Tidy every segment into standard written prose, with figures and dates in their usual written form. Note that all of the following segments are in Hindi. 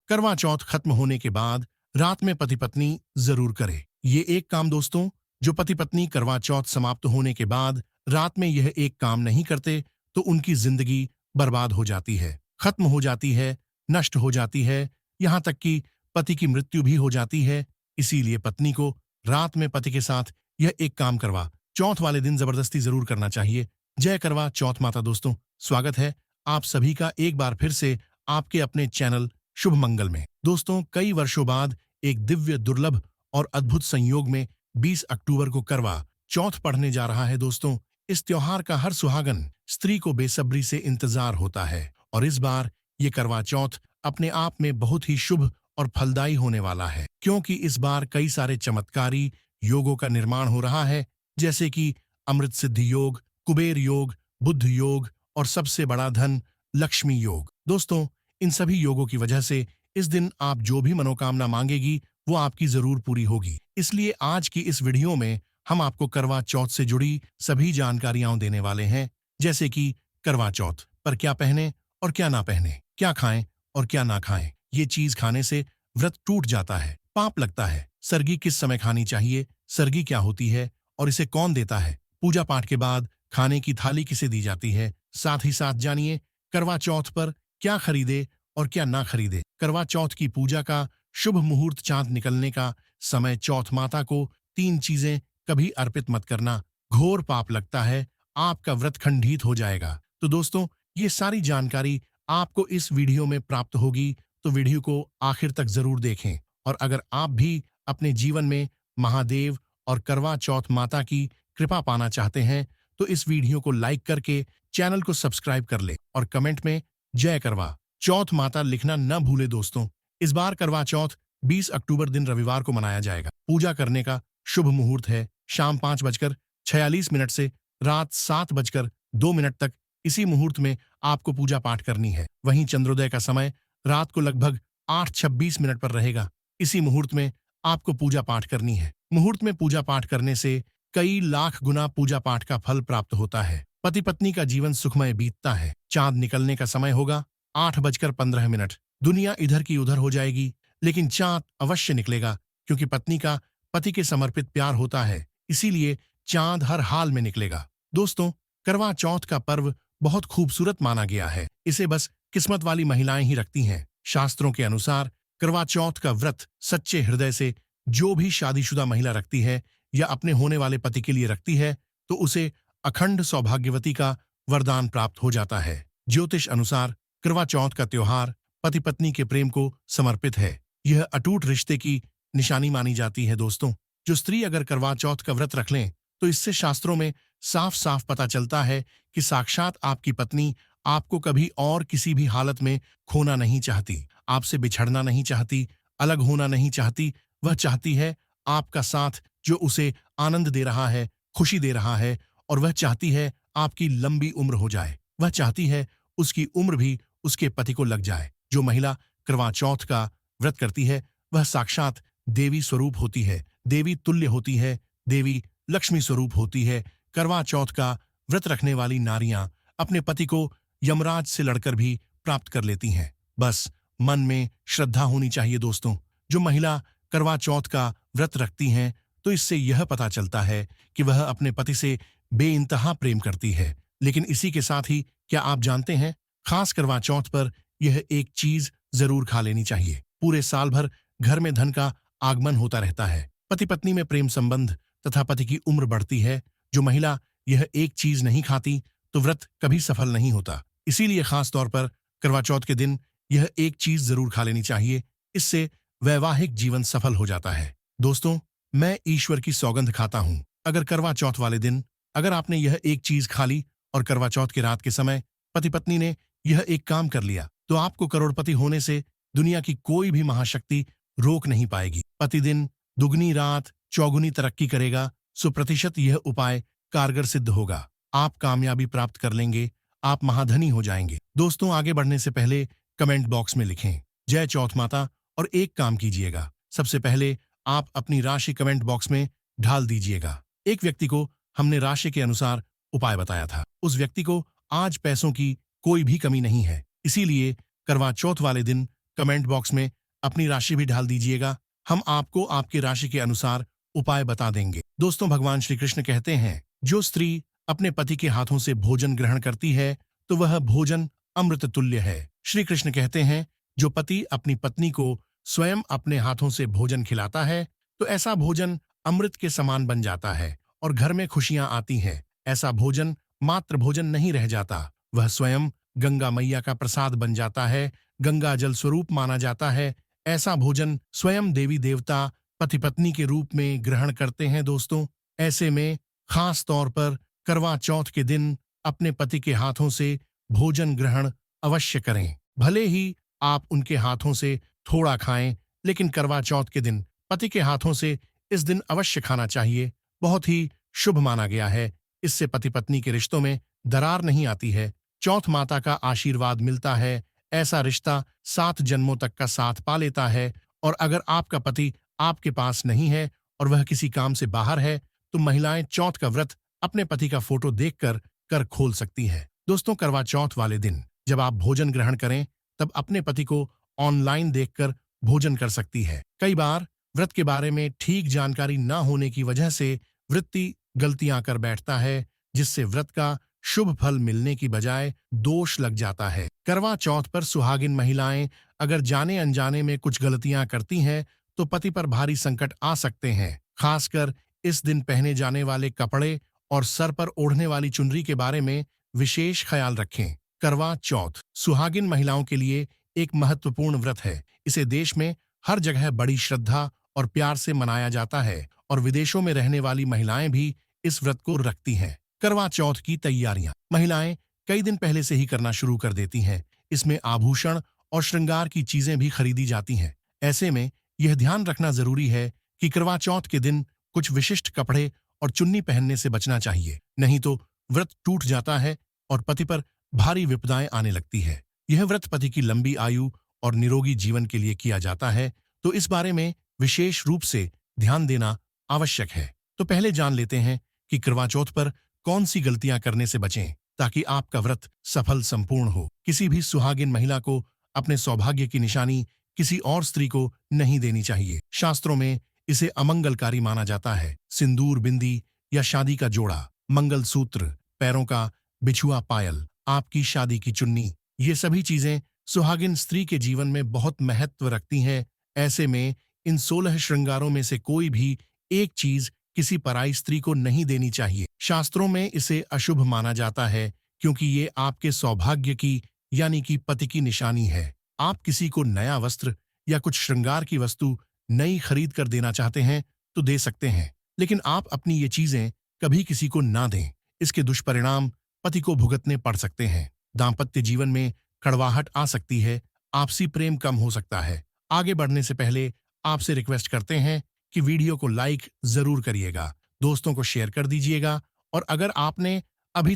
करवा चौथ खत्म होने के बाद रात में पति पत्नी जरूर करें। ये एक काम दोस्तों, जो पति पत्नी करवा चौथ समाप्त होने के बाद रात में यह एक काम नहीं करते तो उनकी जिंदगी बर्बाद हो जाती है, खत्म हो जाती है, नष्ट हो जाती है, यहाँ तक कि पति की मृत्यु भी हो जाती है। इसीलिए पत्नी को रात में पति के साथ यह एक काम करवा चौथ वाले दिन जबरदस्ती जरूर करना चाहिए। जय करवा चौथ माता। दोस्तों, स्वागत है आप सभी का एक बार फिर से आपके अपने चैनल शुभ मंगल में। दोस्तों, कई वर्षों बाद एक दिव्य, दुर्लभ और अद्भुत संयोग में 20 अक्टूबर को करवा चौथ पढ़ने जा रहा है। दोस्तों, इस त्योहार का हर सुहागन स्त्री को बेसब्री से इंतजार होता है और इस बार ये करवा चौथ अपने आप में बहुत ही शुभ और फलदायी होने वाला है, क्योंकि इस बार कई सारे चमत्कारी योगों का निर्माण हो रहा है, जैसे कि अमृत सिद्धि योग, कुबेर योग, बुद्ध योग और सबसे बड़ा धन लक्ष्मी योग। दोस्तों, इन सभी योगों की वजह से इस दिन आप जो भी मनोकामना मांगेगी वो आपकी जरूर पूरी होगी। इसलिए आज की इस वीडियो में हम आपको करवा चौथ से जुड़ी सभी जानकारियां देने वाले हैं, जैसे कि करवा चौथ पर क्या पहने और क्या ना पहने, क्या खाएं और क्या ना खाएं, ये चीज खाने से व्रत टूट जाता है, पाप लगता है, सरगी किस समय खानी चाहिए, सरगी क्या होती है और इसे कौन देता है, पूजा पाठ के बाद खाने की थाली किसे दी जाती है। साथ ही साथ जानिए करवा चौथ पर क्या खरीदे और क्या ना खरीदे। करवा चौथ की पूजा का शुभ मुहूर्त, चांद निकलने का समय। चौथ माता को 3 चीजें कभी अर्पित मत करना, घोर पाप लगता है, आपका व्रत खंडित हो जाएगा। तो दोस्तों, ये सारी जानकारी आपको इस वीडियो में प्राप्त होगी, तो वीडियो को आखिर तक जरूर देखें। और अगर आप भी अपने जीवन में महादेव और करवा चौथ माता की कृपा पाना चाहते हैं तो इस वीडियो को लाइक करके चैनल को सब्सक्राइब कर ले और कमेंट में जय करवा चौथ माता लिखना न भूले। दोस्तों, इस बार करवा चौथ 20 अक्टूबर दिन रविवार को मनाया जाएगा। पूजा करने का शुभ मुहूर्त है शाम 5:46 से रात 7:02 तक। इसी मुहूर्त में आपको पूजा पाठ करनी है। वहीं चंद्रोदय का समय रात को लगभग 8:26 पर रहेगा। इसी मुहूर्त में आपको पूजा पाठ करनी है। मुहूर्त में पूजा पाठ करने से कई लाख गुना पूजा पाठ का फल प्राप्त होता है। पति पत्नी का जीवन सुखमय बीतता है। चांद निकलने का समय होगा 8:15। दुनिया इधर की उधर हो जाएगी, लेकिन चांद अवश्य निकलेगा, क्योंकि पत्नी का पति के समर्पित प्यार होता है, इसीलिए चांद हर हाल में निकलेगा। दोस्तों, करवा चौथ का पर्व बहुत खूबसूरत माना गया है। इसे बस किस्मत वाली महिलाएं ही रखती हैं। शास्त्रों के अनुसार करवा चौथ का व्रत सच्चे हृदय से जो भी शादीशुदा महिला रखती है या अपने होने वाले पति के लिए रखती है तो उसे अखंड सौभाग्यवती का वरदान प्राप्त हो जाता है। ज्योतिष अनुसार करवा चौथ का त्योहार पति पत्नी के प्रेम को समर्पित है। यह अटूट रिश्ते की निशानी मानी जाती है। दोस्तों, जो स्त्री अगर करवा चौथ का व्रत रख लें तो इससे शास्त्रों में साफ साफ पता चलता है कि साक्षात आपकी पत्नी आपको कभी और किसी भी हालत में खोना नहीं चाहती, आपसे बिछड़ना नहीं चाहती, अलग होना नहीं चाहती। वह चाहती है आपका साथ जो उसे आनंद दे रहा है, खुशी दे रहा है, और वह चाहती है आपकी लंबी उम्र हो जाए। वह चाहती है उसकी उम्र भी उसके पति को लग जाए। जो महिला करवा चौथ का व्रत करती है वह साक्षात देवी स्वरूप होती है, देवी तुल्य होती है, देवी लक्ष्मी स्वरूप होती है। करवा चौथ का व्रत रखने वाली नारियां अपने पति को यमराज से लड़कर भी प्राप्त कर लेती हैं। बस मन में श्रद्धा होनी चाहिए। दोस्तों, जो महिला करवा चौथ का व्रत रखती हैं तो इससे यह पता चलता है कि वह अपने पति से बेइंतहा प्रेम करती है। लेकिन इसी के साथ ही क्या आप जानते हैं, खास करवा चौथ पर यह एक चीज जरूर खा लेनी चाहिए। पूरे साल भर घर में धन का आगमन होता रहता है, पति पत्नी में प्रेम संबंध तथा पति की उम्र बढ़ती है। जो महिला यह एक चीज नहीं खाती तो व्रत कभी सफल नहीं होता। इसीलिए खास तौर पर करवा चौथ के दिन यह एक चीज जरूर खा लेनी चाहिए, इससे वैवाहिक जीवन सफल हो जाता है। दोस्तों, मैं ईश्वर की सौगंध खाता हूं, अगर करवा चौथ वाले दिन अगर आपने यह एक चीज खा ली और करवा चौथ की रात के समय पति पत्नी ने यह एक काम कर लिया तो आपको करोड़पति होने से दुनिया की कोई भी महाशक्ति रोक नहीं पाएगी। पति दिन दुगनी, रात चौगुनी तरक्की करेगा। 100% यह उपाय कारगर सिद्ध होगा। आप कामयाबी प्राप्त कर लेंगे, आप महाधनी हो जाएंगे। दोस्तों, आगे बढ़ने से पहले कमेंट बॉक्स में लिखें जय चौथ माता और एक काम कीजिएगा। सबसे पहले आप अपनी राशि कमेंट बॉक्स में ढाल दीजिएगा। एक व्यक्ति को हमने राशि के अनुसार उपाय बताया था। उस व्यक्ति को आज पैसों की कोई भी कमी नहीं है, इसीलिए करवा चौथ वाले दिन कमेंट बॉक्स में अपनी राशि भी डाल दीजिएगा। हम आपको आपकी राशि के अनुसार उपाय बता देंगे। दोस्तों, भगवान श्री कृष्ण कहते हैं, जो स्त्री अपने पति के हाथों से भोजन ग्रहण करती है तो वह भोजन अमृत तुल्य है। श्री कृष्ण कहते हैं, जो पति अपनी पत्नी को स्वयं अपने हाथों से भोजन खिलाता है तो ऐसा भोजन अमृत के समान बन जाता है और घर में खुशियां आती हैं। ऐसा भोजन मात्र भोजन नहीं रह जाता, वह स्वयं गंगा मैया का प्रसाद बन जाता है, गंगा जल स्वरूप माना जाता है। ऐसा भोजन स्वयं देवी देवता पति पत्नी के रूप में ग्रहण करते हैं। दोस्तों, ऐसे में खास तौर पर करवा चौथ के दिन अपने पति के हाथों से भोजन ग्रहण अवश्य करें। भले ही आप उनके हाथों से थोड़ा खाएं, लेकिन करवा चौथ के दिन पति के हाथों से इस दिन अवश्य खाना चाहिए। बहुत ही शुभ माना गया है। इससे पति पत्नी के रिश्तों में दरार नहीं आती है, चौथ माता का आशीर्वाद मिलता है। ऐसा रिश्ता 7 जन्मों तक का साथ पा लेता है। और अगर आपका पति आपके पास नहीं है और वह किसी काम से बाहर है तो महिलाएं चौथ का व्रत अपने पति का फोटो देखकर कर खोल सकती है। दोस्तों, करवा चौथ वाले दिन जब आप भोजन ग्रहण करें तब अपने पति को ऑनलाइन देखकर भोजन कर सकती है। कई बार व्रत के बारे में ठीक जानकारी न होने की वजह से वृत्ति गलतियां कर बैठता है, जिससे व्रत का शुभ फल मिलने की बजाय दोष लग जाता है। करवा चौथ पर सुहागिन महिलाएं अगर जाने अनजाने में कुछ गलतियां करती हैं तो पति पर भारी संकट आ सकते हैं। खासकर इस दिन पहने जाने वाले कपड़े और सर पर ओढ़ने वाली चुनरी के बारे में विशेष ख्याल रखें। करवा चौथ सुहागिन महिलाओं के लिए एक महत्वपूर्ण व्रत है। इसे देश में हर जगह बड़ी श्रद्धा और प्यार से मनाया जाता है और विदेशों में रहने वाली महिलाएं भी इस व्रत को रखती हैं। करवा चौथ की तैयारियां महिलाएं कई दिन पहले से ही करना शुरू कर देती हैं। इसमें आभूषण और श्रृंगार की चीजें भी खरीदी जाती हैं। ऐसे में यह ध्यान रखना जरूरी है कि करवा चौथ के दिन कुछ विशिष्ट कपड़े और चुन्नी पहनने से बचना चाहिए, नहीं तो व्रत टूट जाता है और पति पर भारी विपदाएं आने लगती है। यह व्रत पति की लंबी आयु और निरोगी जीवन के लिए किया जाता है, तो इस बारे में विशेष रूप से ध्यान देना आवश्यक है। तो पहले जान लेते हैं कि करवा चौथ पर कौन सी गलतियां करने से बचें ताकि आपका व्रत सफल संपूर्ण हो। किसी भी सुहागिन महिला को अपने सौभाग्य की निशानी किसी और स्त्री को नहीं देनी चाहिए। शास्त्रों में इसे अमंगलकारी माना जाता है। सिंदूर, बिंदी या शादी का जोड़ा, मंगल सूत्र, पैरों का बिछुआ पायल, आपकी शादी की चुन्नी, ये सभी चीजें सुहागिन स्त्री के जीवन में बहुत महत्व रखती हैं। ऐसे में इन 16 श्रृंगारों में से कोई भी एक चीज किसी पराई स्त्री को नहीं देनी चाहिए। शास्त्रों में इसे अशुभ माना जाता है क्योंकि ये आपके सौभाग्य की यानी कि पति की निशानी है। आप किसी को नया वस्त्र या कुछ श्रृंगार की वस्तु नई खरीद कर देना चाहते हैं तो दे सकते हैं, लेकिन आप अपनी ये चीजें कभी किसी को ना दें। इसके दुष्परिणाम पति को भुगतने पड़ सकते हैं। दाम्पत्य जीवन में कड़वाहट आ सकती है, आपसी प्रेम कम हो सकता है। आगे बढ़ने से पहले आपसे रिक्वेस्ट करते हैं कि वीडियो को लाइक जरूर करिएगा, दोस्तों को शेयर कर दीजिएगा और अगर आपने अभी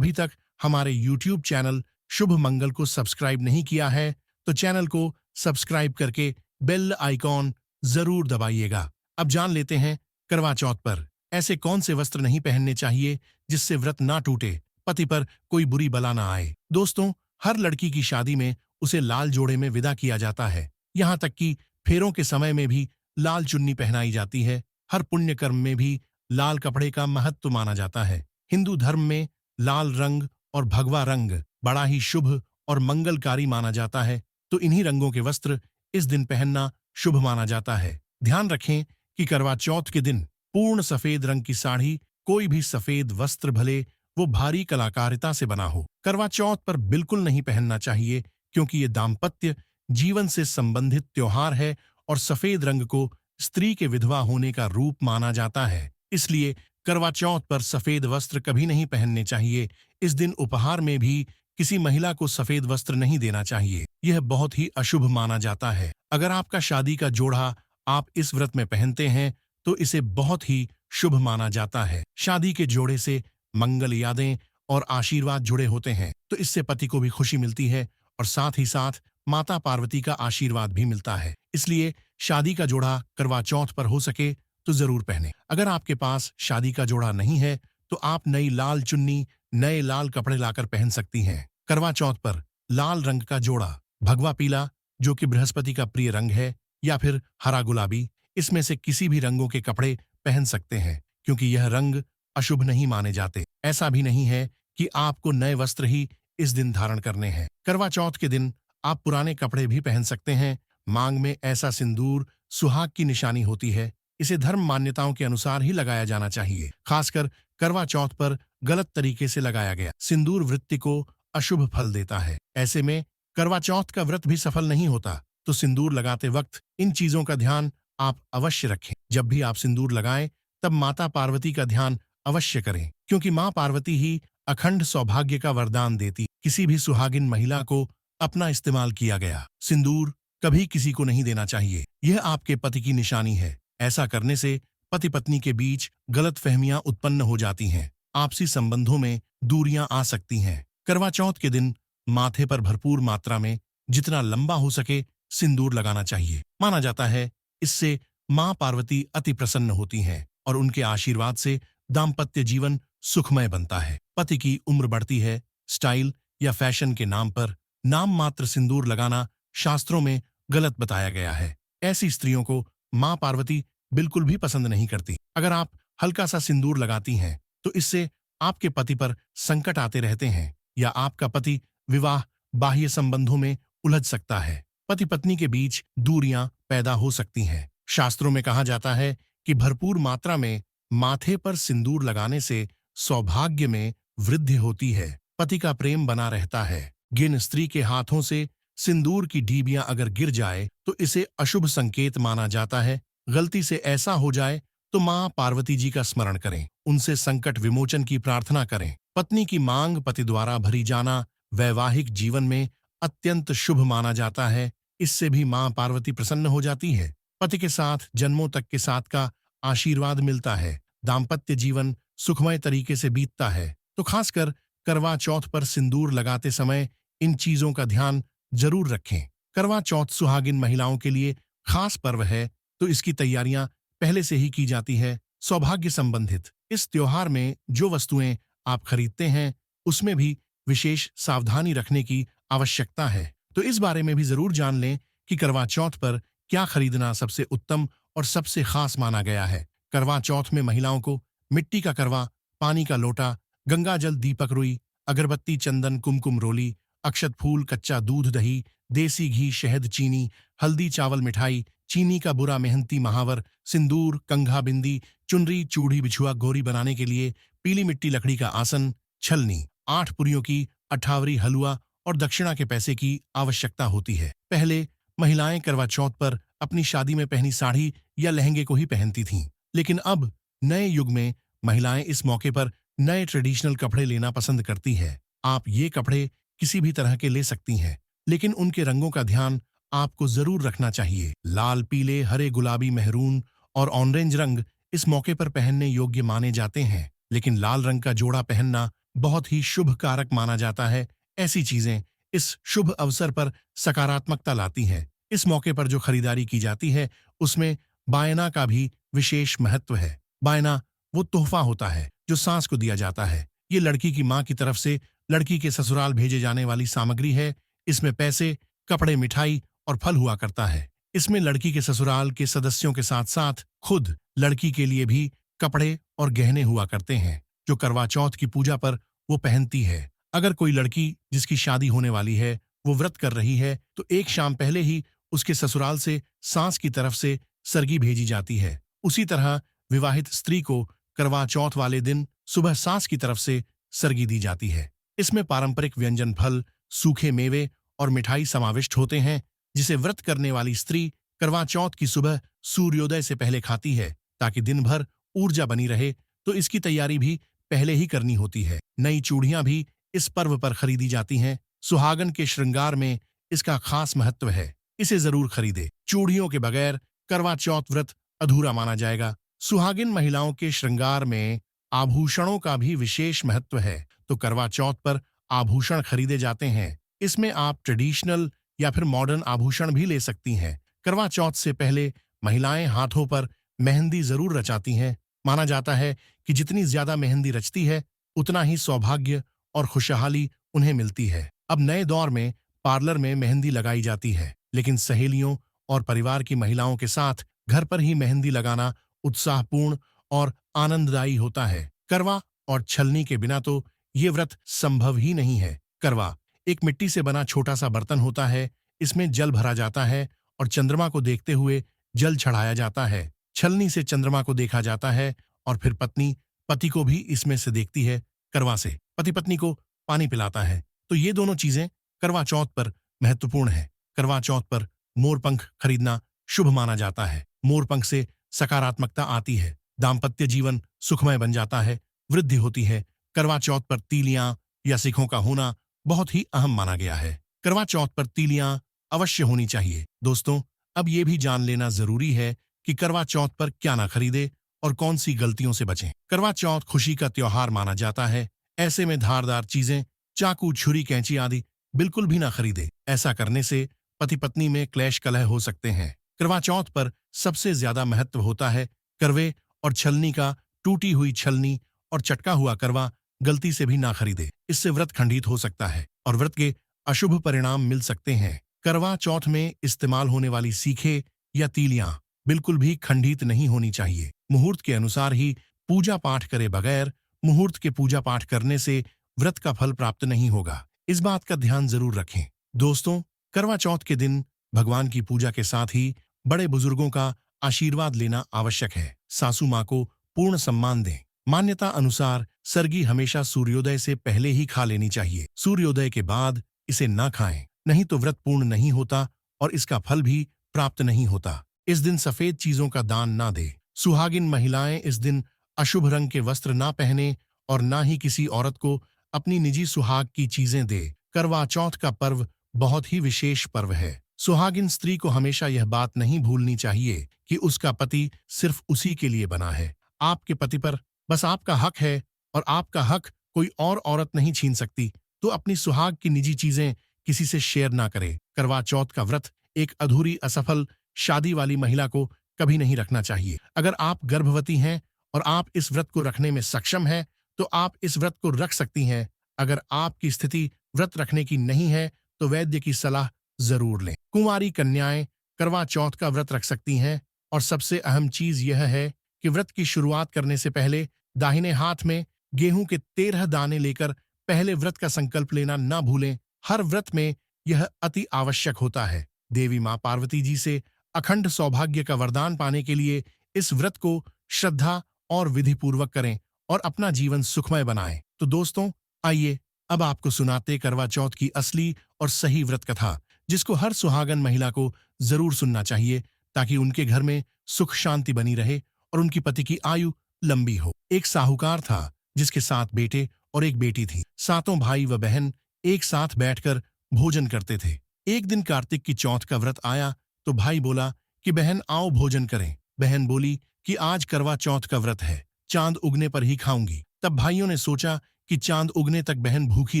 तक हमारे YouTube चैनल शुभ मंगल को सब्सक्राइब नहीं किया है तो चैनल को सब्सक्राइब करके बेल आइकॉन जरूर दबाइएगा। अब जान लेते हैं करवा चौथ पर ऐसे कौन से वस्त्र नहीं पहनने चाहिए जिससे व्रत ना टूटे, पति पर कोई बुरी बला ना आए। दोस्तों, हर लड़की की शादी में उसे लाल जोड़े में विदा किया जाता है। यहाँ तक कि फेरों के समय में भी लाल चुन्नी पहनाई जाती है। हर पुण्य कर्म में भी लाल कपड़े का महत्व माना जाता है। हिंदू धर्म में लाल रंग और भगवा रंग बड़ा ही शुभ और मंगलकारी माना जाता है, तो इन्हीं रंगों के वस्त्र इस दिन पहनना शुभ माना जाता है। ध्यान रखें कि करवा चौथ के दिन पूर्ण सफेद रंग की साड़ी, कोई भी सफेद वस्त्र भले वो भारी कलाकारिता से बना हो, करवा चौथ पर बिल्कुल नहीं पहनना चाहिए क्योंकि ये दाम्पत्य जीवन से संबंधित त्योहार है और सफेद रंग को स्त्री के विधवा होने का रूप माना जाता है। इसलिए करवा चौथ पर सफेद वस्त्र कभी नहीं पहनने चाहिए। इस दिन उपहार में भी किसी महिला को सफेद वस्त्र नहीं देना चाहिए, यह बहुत ही अशुभ माना जाता है। अगर आपका शादी का जोड़ा आप इस व्रत में पहनते हैं तो इसे बहुत ही शुभ माना जाता है। शादी के जोड़े से मंगल यादें और आशीर्वाद जुड़े होते हैं, तो इससे पति को भी खुशी मिलती है और साथ ही साथ माता पार्वती का आशीर्वाद भी मिलता है। इसलिए शादी का जोड़ा करवा चौथ पर हो सके तो जरूर पहने। अगर आपके पास शादी का जोड़ा नहीं है तो आप नई लाल चुन्नी, नए लाल कपड़े लाकर पहन सकती हैं। करवा चौथ पर लाल रंग का जोड़ा, भगवा पीला, जो कि बृहस्पति का प्रिय रंग है, या फिर हरा गुलाबी, इसमें से किसी भी रंगों के कपड़े पहन सकते हैं, क्योंकि यह रंग अशुभ नहीं माने जाते। ऐसा भी नहीं है कि आपको नए वस्त्र ही इस दिन धारण करने हैं। करवा चौथ के दिन आप पुराने कपड़े भी पहन सकते हैं। मांग में ऐसा सिंदूर सुहाग की निशानी होती है। इसे धर्म मान्यताओं के अनुसार ही लगाया जाना चाहिए। खासकर करवा चौथ पर गलत तरीके से लगाया गया सिंदूर वृत्ति को अशुभ फल देता है। ऐसे में करवा चौथ का व्रत भी सफल नहीं होता। तो सिंदूर लगाते वक्त इन चीजों का ध्यान आप अवश्य रखें। जब भी आप सिंदूर लगाएं, तब माता पार्वती का ध्यान अवश्य करें, क्योंकि मां पार्वती ही अखंड सौभाग्य का वरदान देती। किसी भी सुहागिन महिला को अपना इस्तेमाल किया गया सिंदूर कभी किसी को नहीं देना चाहिए। यह आपके पति की निशानी है। ऐसा करने से पति पत्नी के बीच गलतफहमियां उत्पन्न हो जाती हैं। आपसी संबंधों में दूरियां आ सकती हैं। करवा चौथ के दिन माथे पर भरपूर मात्रा में जितना लंबा हो सके सिंदूर लगाना चाहिए। माना जाता है इससे मां पार्वती अति प्रसन्न होती हैं और उनके आशीर्वाद से दाम्पत्य जीवन सुखमय बनता है। पति की उम्र बढ़ती है। स्टाइल या फैशन के नाम पर नाम मात्र सिंदूर लगाना शास्त्रों में गलत बताया गया है। ऐसी स्त्रियों को मां पार्वती बिल्कुल भी पसंद नहीं करती। अगर आप हल्का सा सिंदूर लगाती हैं, तो इससे आपके पति पर संकट आते रहते हैं, या आपका पति विवाह बाह्य संबंधों में उलझ सकता है। पति पत्नी के बीच दूरियां पैदा हो सकती हैं। शास्त्रों में कहा जाता है कि भरपूर मात्रा में माथे पर सिंदूर लगाने से सौभाग्य में वृद्धि होती है, पति का प्रेम बना रहता है। जिन स्त्री के हाथों से सिंदूर की डीबियां अगर गिर जाए, तो इसे अशुभ संकेत माना जाता है। गलती से ऐसा हो जाए तो मां पार्वती जी का स्मरण करें, उनसे संकट विमोचन की प्रार्थना करें। पत्नी की मांग पति द्वारा भरी जाना वैवाहिक जीवन में अत्यंत शुभ माना जाता है। इससे भी मां पार्वती प्रसन्न हो जाती है। पति के साथ जन्मों तक के साथ का आशीर्वाद मिलता है। दाम्पत्य जीवन सुखमय तरीके से बीतता है। तो खासकर करवा चौथ पर सिंदूर लगाते समय इन चीजों का ध्यान जरूर रखें। करवा चौथ सुहागिन महिलाओं के लिए खास पर्व है, तो इसकी तैयारियां पहले से ही की जाती है। सौभाग्य संबंधित इस त्योहार में जो वस्तुएं आप खरीदते हैं, उसमें भी विशेष सावधानी रखने की आवश्यकता है। तो इस बारे में भी जरूर जान लें कि करवा चौथ पर क्या खरीदना सबसे उत्तम और सबसे खास माना गया है। करवा चौथ में महिलाओं को मिट्टी का करवा, पानी का लोटा, गंगा जल, दीपक रुई, अगरबत्ती, चंदन, कुमकुम, रोली, अक्षत फूल, कच्चा दूध, दही, देसी घी, शहद, चीनी, हल्दी, चावल, मिठाई, चीनी का बुरा, मेहंती, महावर, सिंदूर, कंघा, बिंदी, चुनरी, चूड़ी, बिछुआ, गोरी बनाने के लिए पीली मिट्टी, लकड़ी का आसन, छलनी, 8 पुरियों की अठावरी, हलवा और दक्षिणा के पैसे की आवश्यकता होती है। पहले महिलाएं करवा चौथ पर अपनी शादी में पहनी साड़ी या लहंगे को ही पहनती थीं, लेकिन अब नए युग में महिलाएं इस मौके पर नए ट्रेडिशनल कपड़े लेना पसंद करती है। आप ये कपड़े किसी भी तरह के ले सकती हैं, लेकिन उनके रंगों का ध्यान आपको जरूर रखना चाहिए। लाल, पीले, हरे, गुलाबी, मेहरून और ऑरेंज रंग इस मौके पर पहनने योग्य माने जाते हैं, लेकिन लाल रंग का जोड़ा पहनना बहुत ही शुभ कारक माना जाता है। ऐसी चीजें इस शुभ अवसर पर सकारात्मकता लाती हैं। इस मौके पर जो खरीदारी की जाती है, उसमें बायना का भी विशेष महत्व है। बायना वो तोहफा होता है जो सास को दिया जाता है। ये लड़की की मां की तरफ से लड़की के ससुराल भेजे जाने वाली सामग्री है। इसमें पैसे, कपड़े, मिठाई और फल हुआ करता है। इसमें लड़की के ससुराल के सदस्यों के साथ साथ खुद लड़की के लिए भी कपड़े और गहने हुआ करते हैं, जो करवा चौथ की पूजा पर वो पहनती है। अगर कोई लड़की जिसकी शादी होने वाली है वो व्रत कर रही है, तो एक शाम पहले ही उसके ससुराल से सास की तरफ से सरगी भेजी जाती है। उसी तरह विवाहित स्त्री को करवा चौथ वाले दिन सुबह सास की तरफ से सरगी दी जाती है। इसमें पारंपरिक व्यंजन, फल, सूखे मेवे और मिठाई समाविष्ट होते हैं, जिसे व्रत करने वाली स्त्री करवा चौथ की सुबह सूर्योदय से पहले खाती है, ताकि दिन भर ऊर्जा बनी रहे। तो इसकी तैयारी भी पहले ही करनी होती है। नई चूड़ियां भी इस पर्व पर खरीदी जाती हैं। सुहागन के श्रृंगार में इसका खास महत्व है, इसे जरूर खरीदे। चूड़ियों के बगैर करवा चौथ व्रत अधूरा माना जाएगा। सुहागिन महिलाओं के श्रृंगार में आभूषणों का भी विशेष महत्व है, तो करवा चौथ पर आभूषण खरीदे जाते हैं। इसमें आप ट्रेडिशनल या फिर मॉडर्न आभूषण भी ले सकती हैं। करवा चौथ से पहले महिलाएं हाथों पर मेहंदी जरूर रचाती हैं। माना जाता है कि जितनी ज्यादा मेहंदी रचती है, उतना ही सौभाग्य और खुशहाली उन्हें मिलती है। अब नए दौर में पार्लर में मेहंदी लगाई जाती है। लेकिन सहेलियों और परिवार की महिलाओं के साथ घर पर ही मेहंदी लगाना उत्साहपूर्ण और आनंददायी होता है। करवा और छलनी के बिना तो ये व्रत संभव ही नहीं है। करवा एक मिट्टी से बना छोटा सा बर्तन होता है। इसमें जल भरा जाता है और चंद्रमा को देखते हुए जल चढ़ाया जाता है। छलनी से चंद्रमा को देखा जाता है और फिर पत्नी पति को भी इसमें से देखती है। करवा से पति पत्नी को पानी पिलाता है। तो ये दोनों चीजें करवा चौथ पर महत्वपूर्ण है। करवा चौथ पर मोरपंख खरीदना शुभ माना जाता है। मोरपंख से सकारात्मकता आती है, दाम्पत्य जीवन सुखमय बन जाता है, वृद्धि होती है। करवा चौथ पर तीलियां या सिखों का होना बहुत ही अहम माना गया है। करवा चौथ पर तीलियां अवश्य होनी चाहिए। दोस्तों, अब ये भी जान लेना जरूरी है कि करवा चौथ पर क्या ना खरीदे और कौन सी गलतियों से बचें। करवा चौथ खुशी का त्योहार माना जाता है। ऐसे में धारदार चीजें, चाकू, छुरी, कैंची आदि बिल्कुल भी ना खरीदे। ऐसा करने से पति पत्नी में क्लेश कलह हो सकते हैं। करवा चौथ पर सबसे ज्यादा महत्व होता है करवे और छलनी का। टूटी हुई छलनी और चटका हुआ करवा गलती से भी ना खरीदे। इससे व्रत खंडित हो सकता है और व्रत के अशुभ परिणाम मिल सकते हैं। करवा चौथ में इस्तेमाल होने वाली सीखे या तीलियां बिल्कुल भी खंडित नहीं होनी चाहिए। मुहूर्त के अनुसार ही पूजा पाठ करे बगैर मुहूर्त के पूजा पाठ करने से व्रत का फल प्राप्त नहीं होगा। इस बात का ध्यान जरूर रखें। दोस्तों, करवा चौथ के दिन भगवान की पूजा के साथ ही बड़े बुजुर्गों का आशीर्वाद लेना आवश्यक है। सासू माँ को पूर्ण सम्मान दें। मान्यता अनुसार सरगी हमेशा सूर्योदय से पहले ही खा लेनी चाहिए। सूर्योदय के बाद इसे ना खाएं, नहीं तो व्रत पूर्ण नहीं होता और इसका फल भी प्राप्त नहीं होता। इस दिन सफेद चीजों का दान ना दे। सुहागिन महिलाएं इस दिन अशुभ रंग के वस्त्र ना पहने और ना ही किसी औरत को अपनी निजी सुहाग की चीजें दे। करवा चौथ का पर्व बहुत ही विशेष पर्व है। सुहागिन स्त्री को हमेशा यह बात नहीं भूलनी चाहिए कि उसका पति सिर्फ उसी के लिए बना है। आपके पति पर बस आपका हक है और आपका हक कोई और औरत नहीं छीन सकती। तो अपनी सुहाग की निजी चीजें किसी से शेयर ना करे। करवा चौथ का व्रत एक अधूरी असफल शादी वाली महिला को कभी नहीं रखना चाहिए। अगर आप गर्भवती हैं और आप इस व्रत को रखने में सक्षम हैं तो आप इस व्रत को रख सकती हैं। अगर आपकी स्थिति व्रत रखने की नहीं है तो वैद्य की सलाह जरूर लें। कुंवारी कन्याएं करवा चौथ का व्रत रख सकती हैं और सबसे अहम चीज यह है कि व्रत की शुरुआत करने से पहले दाहिने हाथ में गेहूं के 13 दाने लेकर पहले व्रत का संकल्प लेना ना भूलें। हर व्रत में यह अति आवश्यक होता है। देवी मां पार्वती जी से अखंड सौभाग्य का वरदान पाने के लिए इस व्रत को श्रद्धा और विधि पूर्वक करें और अपना जीवन सुखमय बनाएं। तो दोस्तों, आइए अब आपको सुनाते करवा चौथ की असली और सही व्रत कथा, जिसको हर सुहागन महिला को जरूर सुनना चाहिए ताकि उनके घर में सुख शांति बनी रहे और उनकी पति की आयु लंबी हो। एक साहूकार था जिसके 7 बेटे और एक बेटी थी। सातों भाई व बहन एक साथ बैठकर भोजन करते थे। एक दिन कार्तिक की चौथ का व्रत आया तो भाई बोला कि बहन आओ भोजन करें। बहन बोली कि आज करवा चौथ का व्रत है, चांद उगने पर ही खाऊंगी। तब भाइयों ने सोचा कि चांद उगने तक बहन भूखी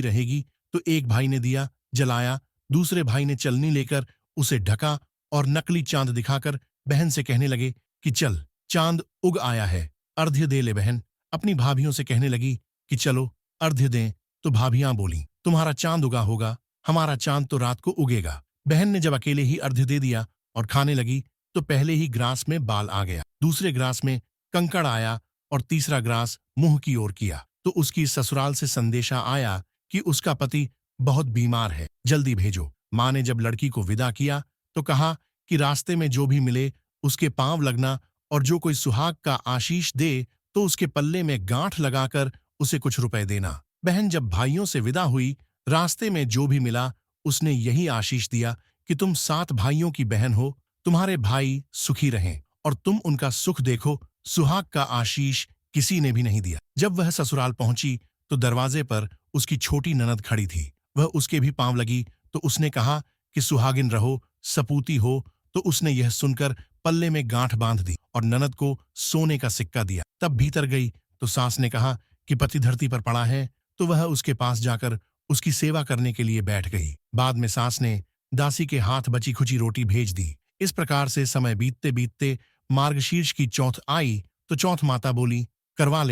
रहेगी, तो एक भाई ने दिया जलाया, दूसरे भाई ने चलनी लेकर उसे ढका और नकली चांद दिखाकर बहन से कहने लगे कि चल, चांद उग आया है, अर्घ्य दे ले। बहन अपनी भाभियों से कहने लगी कि चलो अर्घ्य दें, तो भाभियां बोली तुम्हारा चांद उगा होगा, हमारा चांद तो रात को उगेगा। बहन ने जब अकेले ही अर्घ्य दे दिया और खाने लगी तो पहले ही ग्रास में बाल आ गया, दूसरे ग्रास में कंकड़ आया और तीसरा ग्रास मुंह की ओर किया। तो उसकी ससुराल से संदेशा आया कि उसका पति बहुत बीमार है, जल्दी भेजो। माँ ने जब लड़की को विदा किया तो कहा कि रास्ते में जो भी मिले उसके पांव लगना और जो कोई सुहाग का आशीष दे तो उसके पल्ले में गांठ लगाकर उसे कुछ रुपए देना। बहन जब भाइयों से विदा हुई, रास्ते में जो भी मिला उसने यही आशीष दिया कि तुम 7 भाइयों की बहन हो, तुम्हारे भाई सुखी रहें और तुम उनका सुख देखो। सुहाग का आशीष किसी ने भी नहीं दिया। जब वह ससुराल पहुंची तो दरवाजे पर उसकी छोटी ननद खड़ी थी। वह उसके भी पांव लगी तो उसने कहा कि सुहागिन रहो, सपूती हो। तो उसने यह सुनकर पल्ले में गांठ बांध दी और ननद को सोने का सिक्का दिया। तब भीतर गई तो सास ने कहा कि पति धरती पर पड़ा है, तो वह उसके पास जाकर उसकी सेवा करने के लिए बैठ गई। बाद में सास ने दासी के हाथ बची खुची रोटी भेज दी। इस प्रकार से समय बीतते बीतते मार्गशीर्ष की चौथ आई तो चौथ माता बोली करवा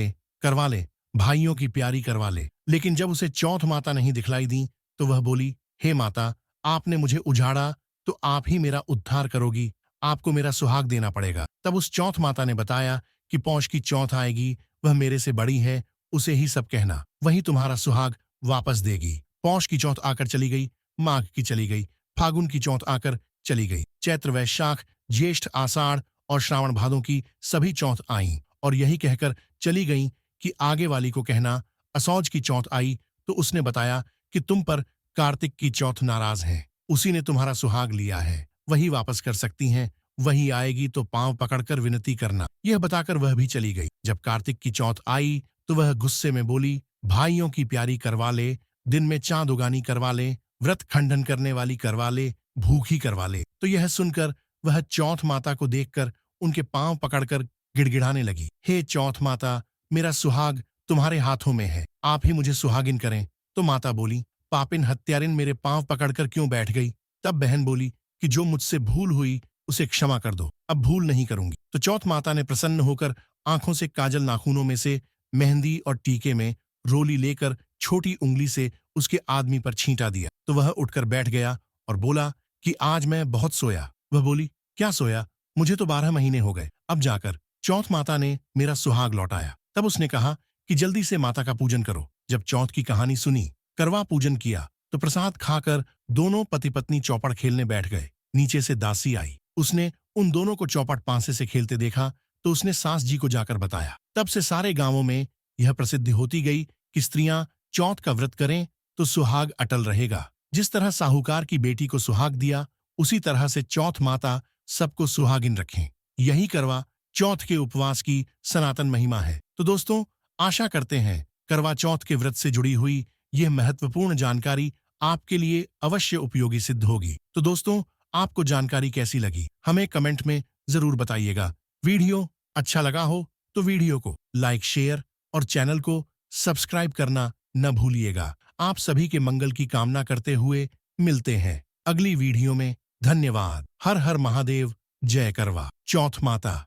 ले, भाइयों की प्यारी करवा ले। लेकिन जब उसे चौथ माता नहीं दिखलाई दी तो वह बोली हे माता, आपने मुझे उजाड़ा तो आप ही मेरा उद्धार करोगी, आपको मेरा सुहाग देना पड़ेगा। तब उस चौथ माता ने बताया कि पौष की चौथ आएगी, वह मेरे से बड़ी है, उसे ही सब कहना, वही तुम्हारा सुहाग वापस देगी। पौष की चौथ आकर चली गई, माघ की चली गई, फागुन की चौथ आकर चली गई, चैत्र वैशाख ज्येष्ठ आषाढ़ और श्रावण भादों की सभी चौथ आईं और यही कहकर चली गईं कि आगे वाली को कहना। असौज की चौथ आई तो उसने बताया कि तुम पर कार्तिक की चौथ नाराज है, उसी ने तुम्हारा सुहाग लिया है, वही वापस कर सकती हैं, वही आएगी तो पांव पकड़कर विनती करना। यह बताकर वह भी चली गई। जब कार्तिक की चौथ आई तो वह गुस्से में बोली, भाइयों की प्यारी करवा ले, दिन में चांद उगानी करवा ले, व्रत खंडन करने वाली करवा ले, भूखी करवा ले। तो यह सुनकर वह चौथ माता को देखकर उनके पांव पकड़कर गिड़गिड़ाने लगी, हे चौथ माता, मेरा सुहाग तुम्हारे हाथों में है, आप ही मुझे सुहागिन करें। तो माता बोली, पापिन हत्यारिन मेरे पांव पकड़कर क्यों बैठ गई? तब बहन बोली कि जो मुझसे भूल हुई उसे क्षमा कर दो, अब भूल नहीं करूंगी। तो चौथ माता ने प्रसन्न होकर आंखों से काजल, नाखूनों में से मेहंदी और टीके में रोली लेकर छोटी उंगली से उसके आदमी पर छींटा दिया। तो वह उठकर बैठ गया और बोला कि आज मैं बहुत सोया। वह बोली, क्या सोया? मुझे तो 12 महीने हो गए। अब जाकर चौथ माता ने मेरा सुहाग लौटाया। तब उसने कहा कि जल्दी से माता का पूजन करो। जब चौथ की कहानी सुनी, करवा पूजन किया, तो प्रसाद खाकर दोनों पति पत्नी चौपड़ खेलने बैठ गए। नीचे से दासी आई, उसने उन दोनों को चौपड़ पांसे से खेलते देखा तो उसने सास जी को जाकर बताया। तब से सारे गांवों में यह प्रसिद्धि होती गई कि स्त्रियां चौथ का व्रत करें तो सुहाग अटल रहेगा। जिस तरह साहूकार की बेटी को सुहाग दिया, उसी तरह से चौथ माता सबको सुहागिन रखें। यही करवा चौथ के उपवास की सनातन महिमा है। तो दोस्तों, आशा करते हैं करवा चौथ के व्रत से जुड़ी हुई यह महत्वपूर्ण जानकारी आपके लिए अवश्य उपयोगी सिद्ध होगी। तो दोस्तों, आपको जानकारी कैसी लगी हमें कमेंट में जरूर बताइएगा। वीडियो अच्छा लगा हो तो वीडियो को लाइक, शेयर और चैनल को सब्सक्राइब करना न भूलिएगा। आप सभी के मंगल की कामना करते हुए मिलते हैं अगली वीडियो में। धन्यवाद। हर हर महादेव। जय करवा चौथ माता।